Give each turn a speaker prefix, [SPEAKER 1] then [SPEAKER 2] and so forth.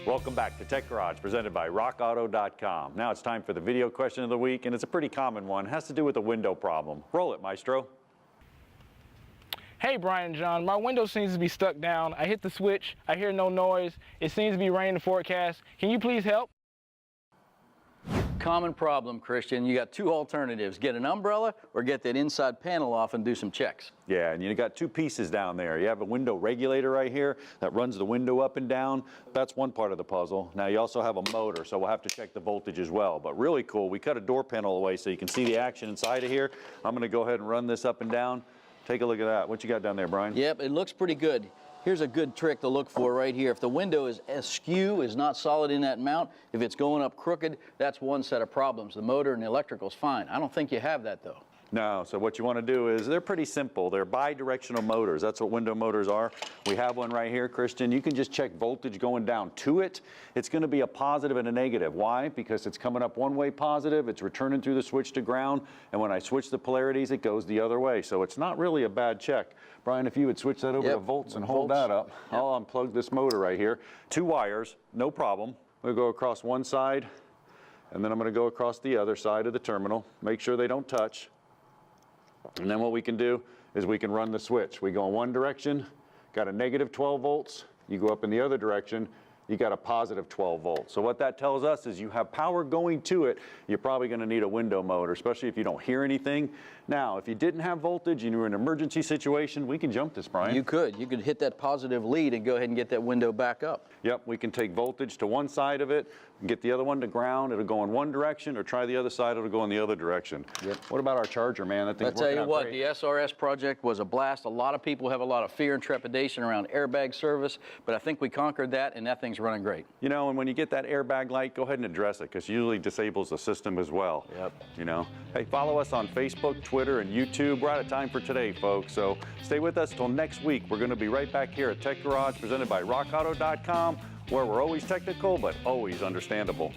[SPEAKER 1] Welcome back to Tech Garage, presented by RockAuto.com. Now it's time for the video question of the week, and it's a pretty common one. It has to do with a window problem. Roll it, Maestro.
[SPEAKER 2] Hey, Brian and John, my window seems to be stuck down. I hit the switch, I hear no noise. It seems to be raining forecast. Can you please help?
[SPEAKER 3] Common problem, Christian. You got two alternatives. Get an umbrella or get that inside panel off and do some checks.
[SPEAKER 1] Yeah, and you got two pieces down there. You have a window regulator right here that runs the window up and down. That's one part of the puzzle. Now you also have a motor, so we'll have to check the voltage as well. But really cool, we cut a door panel away so you can see the action inside of here. I'm gonna go ahead and run this up and down. Take a look at that. What you got down there, Brian?
[SPEAKER 3] Yep, it looks pretty good. Here's a good trick to look for right here. If the window is askew, is not solid in that mount, if it's going up crooked, that's one set of problems. The motor and the electrical's fine. I don't think you have that though.
[SPEAKER 1] No, so what you want to do is, they're pretty simple. They're bi-directional motors. That's what window motors are. We have one right here, Christian. You can just check voltage going down to it. It's going to be a positive and a negative. Why? Because it's coming up one way positive, it's returning through the switch to ground, and when I switch the polarities, it goes the other way. So it's not really a bad check. Brian, if you would switch that over to volts and hold that up, I'll unplug this motor right here. Two wires, no problem. We'll go across one side, and then I'm going to go across the other side of the terminal. Make sure they don't touch. And then what we can do is we can run the switch. We go in one direction, got a negative 12 volts. You go up in the other direction, you got a positive 12 volts. So what that tells us is you have power going to it. You're probably going to need a window motor, especially if you don't hear anything. Now, if you didn't have voltage and you were in an emergency situation, we can jump this, Brian.
[SPEAKER 3] You could hit that positive lead and go ahead and get that window back up.
[SPEAKER 1] Yep, we can take voltage to one side of it, get the other one to ground. It'll go in one direction, or try the other side, it'll go in the other direction. Yep. What about our charger, man? That thing's working out great.
[SPEAKER 3] I tell you what, the SRS project was a blast. A lot of people have a lot of fear and trepidation around airbag service, but I think we conquered that, and that thing's running great.
[SPEAKER 1] You know, and when you get that airbag light, go ahead and address it, because it usually disables the system as well.
[SPEAKER 3] Yep.
[SPEAKER 1] You know, hey, follow us on Facebook, Twitter, and YouTube. We're out of time for today, folks, so stay with us till next week. We're going to be right back here at Tech Garage, presented by RockAuto.com, where we're always technical, but always understandable.